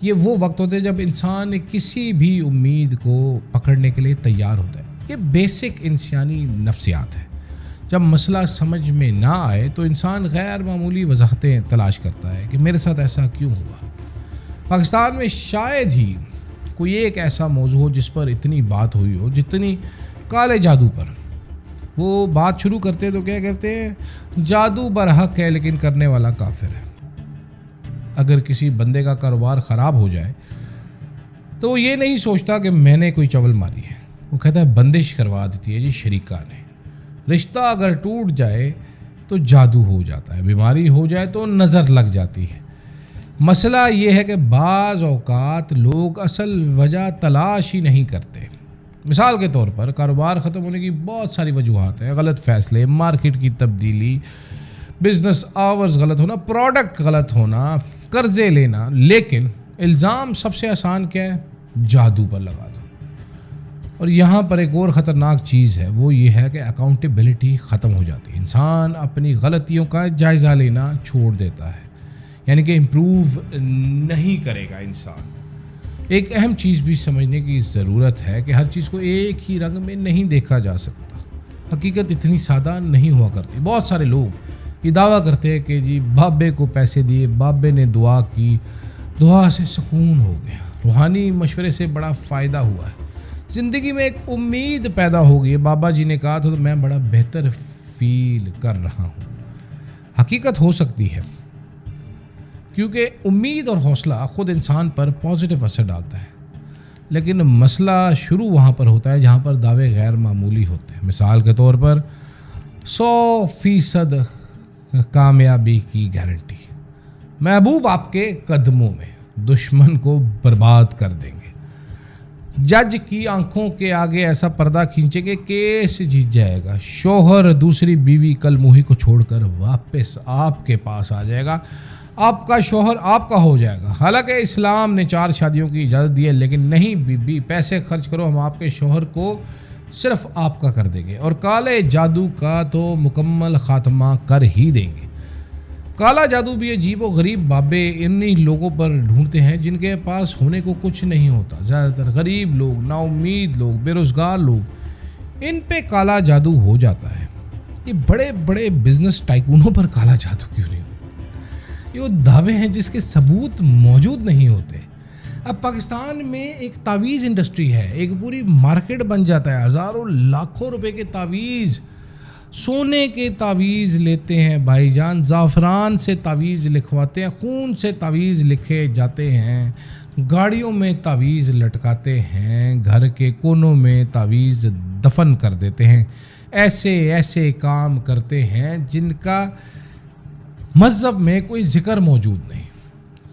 یہ وہ وقت ہوتے ہیں جب انسان کسی بھی امید کو پکڑنے کے لیے تیار ہوتا ہے. یہ بیسک انسانی نفسیات ہے. جب مسئلہ سمجھ میں نہ آئے تو انسان غیر معمولی وضاحتیں تلاش کرتا ہے کہ میرے ساتھ ایسا کیوں ہوا. پاکستان میں شاید ہی کوئی ایک ایسا موضوع ہو جس پر اتنی بات ہوئی ہو جتنی کالے جادو پر. وہ بات شروع کرتے تو کیا کہتے ہیں؟ جادو برحق ہے لیکن کرنے والا کافر ہے. اگر کسی بندے کا کاروبار خراب ہو جائے تو وہ یہ نہیں سوچتا کہ میں نے کوئی چول ماری ہے. وہ کہتا ہے بندش کروا دیتی ہے جی شریکہ نے. رشتہ اگر ٹوٹ جائے تو جادو ہو جاتا ہے. بیماری ہو جائے تو نظر لگ جاتی ہے. مسئلہ یہ ہے کہ بعض اوقات لوگ اصل وجہ تلاش ہی نہیں کرتے. مثال کے طور پر کاروبار ختم ہونے کی بہت ساری وجوہات ہیں. غلط فیصلے، مارکیٹ کی تبدیلی، بزنس آورز غلط ہونا، پروڈکٹ غلط ہونا، قرضے لینا. لیکن الزام سب سے آسان کیا ہے؟ جادو پر لگا دو. اور یہاں پر ایک اور خطرناک چیز ہے، وہ یہ ہے کہ اکاؤنٹیبلٹی ختم ہو جاتی ہے. انسان اپنی غلطیوں کا جائزہ لینا چھوڑ دیتا ہے. یعنی کہ امپروو نہیں کرے گا انسان. ایک اہم چیز بھی سمجھنے کی ضرورت ہے کہ ہر چیز کو ایک ہی رنگ میں نہیں دیکھا جا سکتا. حقیقت اتنی سادہ نہیں ہوا کرتی. بہت سارے لوگ یہ دعویٰ کرتے ہیں کہ جی بابے کو پیسے دیے، بابے نے دعا کی، دعا سے سکون ہو گیا، روحانی مشورے سے بڑا فائدہ ہوا ہے، زندگی میں ایک امید پیدا ہو گئی. بابا جی نے کہا تو میں بڑا بہتر فیل کر رہا ہوں. حقیقت ہو سکتی ہے کیونکہ امید اور حوصلہ خود انسان پر پازیٹیو اثر ڈالتا ہے. لیکن مسئلہ شروع وہاں پر ہوتا ہے جہاں پر دعوے غیر معمولی ہوتے ہیں. مثال کے طور پر 100% کامیابی کی گارنٹی، محبوب آپ کے قدموں میں، دشمن کو برباد کر دیں گے، جج کی آنکھوں کے آگے ایسا پردہ کھینچیں گے کیس جیت جائے گا، شوہر دوسری بیوی کل موہی کو چھوڑ کر واپس آپ کے پاس آ جائے گا، آپ کا شوہر آپ کا ہو جائے گا. حالانکہ اسلام نے 4 شادیوں کی اجازت دی ہے، لیکن نہیں بی پیسے خرچ کرو، ہم آپ کے شوہر کو صرف آپ کا کر دیں گے اور کالے جادو کا تو مکمل خاتمہ کر ہی دیں گے. کالا جادو بھی عجیب و غریب بابے انہی لوگوں پر ڈھونڈتے ہیں جن کے پاس ہونے کو کچھ نہیں ہوتا. زیادہ تر غریب لوگ، نا امید لوگ، بے روزگار لوگ، ان پہ کالا جادو ہو جاتا ہے. یہ بڑے بڑے بزنس ٹائکونوں پر کالا جادو کیوں نہیں ہوتا؟ یہ وہ دعوے ہیں جس کے ثبوت موجود نہیں ہوتے. اب پاکستان میں ایک تعویذ انڈسٹری ہے، ایک پوری مارکیٹ بن جاتا ہے. ہزاروں لاکھوں روپے کے تعویذ، سونے کے تعویذ لیتے ہیں بھائی جان، زعفران سے تعویذ لکھواتے ہیں، خون سے تعویذ لکھے جاتے ہیں، گاڑیوں میں تعویذ لٹکاتے ہیں، گھر کے کونوں میں تعویذ دفن کر دیتے ہیں. ایسے ایسے کام کرتے ہیں جن کا مذہب میں کوئی ذکر موجود نہیں.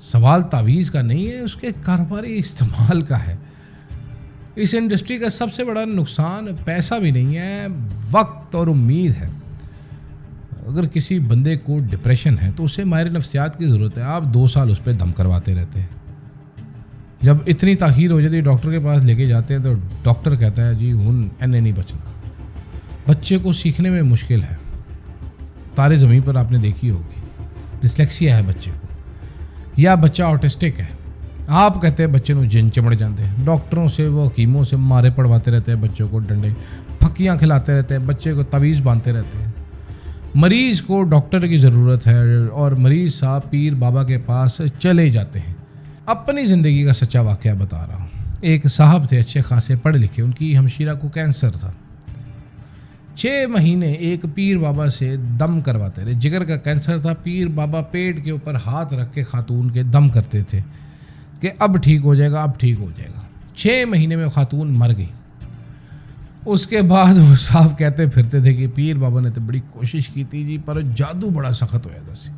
سوال تعویذ کا نہیں ہے، اس کے کاروباری استعمال کا ہے. اس انڈسٹری کا سب سے بڑا نقصان پیسہ بھی نہیں ہے، وقت اور امید ہے. اگر کسی بندے کو ڈپریشن ہے تو اسے ماہر نفسیات کی ضرورت ہے. آپ 2 سال اس پہ دم کرواتے رہتے ہیں. جب اتنی تاخیر ہو جاتی ہے ڈاکٹر کے پاس لے کے جاتے ہیں تو ڈاکٹر کہتا ہے جی ہن اینے نہیں بچنا. بچے کو سیکھنے میں مشکل ہے. تارے زمین پر آپ نے دیکھی ہوگی، ڈسلیکسیا ہے بچے کو، یا بچہ آٹسٹک ہے. آپ کہتے ہیں بچے کو جن چمڑ جاتے ہیں. ڈاکٹروں سے، وہ حکیموں سے مارے پڑواتے رہتے ہیں بچوں کو، ڈنڈے پھکیاں کھلاتے رہتے ہیں، بچے کو تعویذ باندھتے رہتے ہیں. مریض کو ڈاکٹر کی ضرورت ہے اور مریض صاحب پیر بابا کے پاس چلے جاتے ہیں. اپنی زندگی کا سچا واقعہ بتا رہا ہوں. ایک صاحب تھے اچھے خاصے پڑھے لکھے، ان کی ہمشیرہ کو کینسر تھا. 6 مہینے ایک پیر بابا سے دم کرواتے رہے. جگر کا کینسر تھا. پیر بابا پیٹ کے اوپر ہاتھ رکھ کے خاتون کے دم کرتے تھے کہ اب ٹھیک ہو جائے گا، اب ٹھیک ہو جائے گا. 6 مہینے میں خاتون مر گئی. اس کے بعد وہ صاحب کہتے پھرتے تھے کہ پیر بابا نے تو بڑی کوشش کی تھی جی، پر جادو بڑا سخت ہو جاتا سی.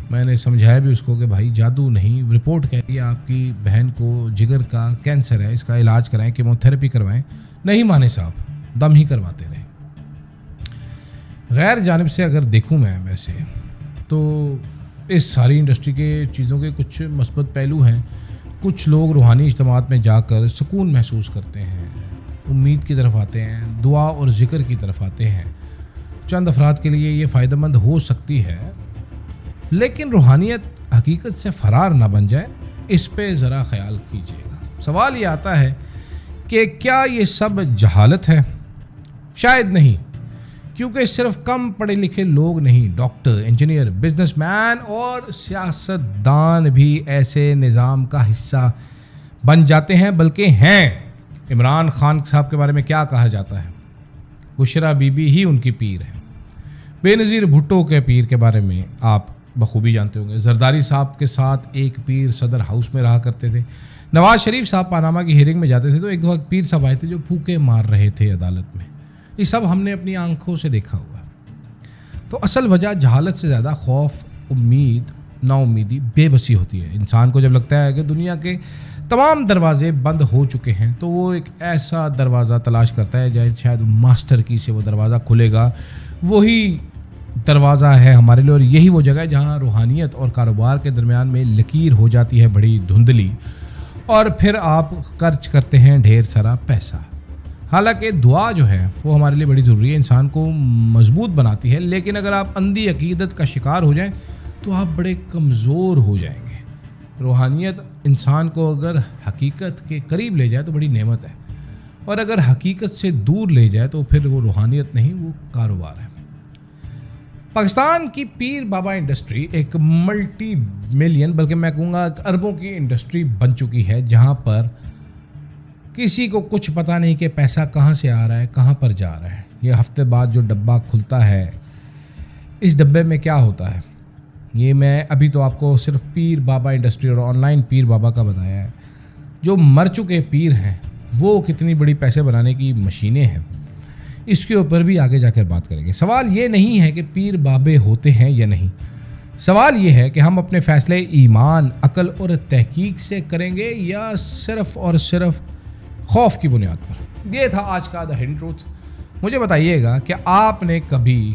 میں نے سمجھایا بھی اس کو کہ بھائی جادو نہیں، رپورٹ کہتی ہے آپ کی بہن کو جگر کا کینسر ہے، اس کا علاج کرائیں، کیموتھراپی کروائیں. نہیں مانے صاحب، دم ہی کرواتے رہے. غیر جانب سے اگر دیکھوں میں ویسے تو اس ساری انڈسٹری کے چیزوں کے کچھ مثبت پہلو ہیں. کچھ لوگ روحانی اجتماعات میں جا کر سکون محسوس کرتے ہیں، امید کی طرف آتے ہیں، دعا اور ذکر کی طرف آتے ہیں. چند افراد کے لیے یہ فائدہ مند ہو سکتی ہے، لیکن روحانیت حقیقت سے فرار نہ بن جائے. اس پہ ذرا خیال کیجیے گا۔ سوال یہ آتا ہے کہ کیا یہ سب جہالت ہے؟ شاید نہیں، کیونکہ صرف کم پڑھے لکھے لوگ نہیں، ڈاکٹر، انجینئر، بزنس مین اور سیاستدان بھی ایسے نظام کا حصہ بن جاتے ہیں، بلکہ ہیں۔ عمران خان صاحب کے بارے میں کیا کہا جاتا ہے؟ بشرا بی بی ہی ان کی پیر ہے۔ بے نظیر بھٹو کے پیر کے بارے میں آپ بخوبی جانتے ہوں گے۔ زرداری صاحب کے ساتھ ایک پیر صدر ہاؤس میں رہا کرتے تھے۔ نواز شریف صاحب پاناما کی ہیئرنگ میں جاتے تھے تو ایک دفعہ پیر صاحب آئے تھے جو پھوکے مار رہے تھے عدالت میں۔ یہ سب ہم نے اپنی آنکھوں سے دیکھا ہوا ہے۔ تو اصل وجہ جہالت سے زیادہ خوف، امید، نا امیدی، بے بسی ہوتی ہے۔ انسان کو جب لگتا ہے کہ دنیا کے تمام دروازے بند ہو چکے ہیں تو وہ ایک ایسا دروازہ تلاش کرتا ہے جائے شاید ماسٹر کی سے وہ دروازہ کھلے گا۔ وہی دروازہ ہے ہمارے لیے، اور یہی وہ جگہ ہے جہاں روحانیت اور کاروبار کے درمیان میں لکیر ہو جاتی ہے بڑی دھندلی، اور پھر آپ خرچ کرتے ہیں ڈھیر سارا پیسہ۔ حالانکہ دعا جو ہے وہ ہمارے لیے بڑی ضروری ہے، انسان کو مضبوط بناتی ہے، لیکن اگر آپ اندھی عقیدت کا شکار ہو جائیں تو آپ بڑے کمزور ہو جائیں گے۔ روحانیت انسان کو اگر حقیقت کے قریب لے جائے تو بڑی نعمت ہے، اور اگر حقیقت سے دور لے جائے تو پھر وہ روحانیت نہیں، وہ کاروبار ہے۔ پاکستان کی پیر بابا انڈسٹری ایک ملٹی ملین، بلکہ میں کہوں گا اربوں کی انڈسٹری بن چکی ہے، جہاں پر کسی کو کچھ پتہ نہیں کہ پیسہ کہاں سے آ رہا ہے، کہاں پر جا رہا ہے۔ یہ ہفتے بعد جو ڈبہ کھلتا ہے، اس ڈبے میں کیا ہوتا ہے؟ یہ میں ابھی تو آپ کو صرف پیر بابا انڈسٹری اور آن لائن پیر بابا کا بتایا ہے۔ جو مر چکے پیر ہیں وہ کتنی بڑی پیسے بنانے کی مشینیں ہیں، اس کے اوپر بھی آگے جا کر بات کریں گے۔ سوال یہ نہیں ہے کہ پیر بابے ہوتے ہیں یا نہیں، سوال یہ ہے کہ ہم اپنے فیصلے ایمان، عقل اور تحقیق سے کریں گے یا صرف اور صرف خوف کی بنیاد پر۔ یہ تھا آج کا دا ہڈن ٹروتھ۔ مجھے بتائیے گا کہ آپ نے کبھی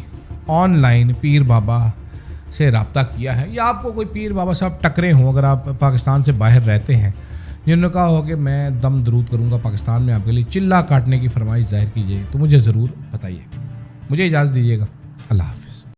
آن لائن پیر بابا سے رابطہ کیا ہے، یا آپ کو کوئی پیر بابا صاحب ٹکرے ہوں اگر آپ پاکستان سے باہر رہتے ہیں، جنہوں نے کہا ہو کہ میں دم درود کروں گا پاکستان میں آپ کے لیے، چلہ کاٹنے کی فرمائش ظاہر کیجیے، تو مجھے ضرور بتائیے۔ مجھے اجازت دیجیے گا، اللہ حافظ۔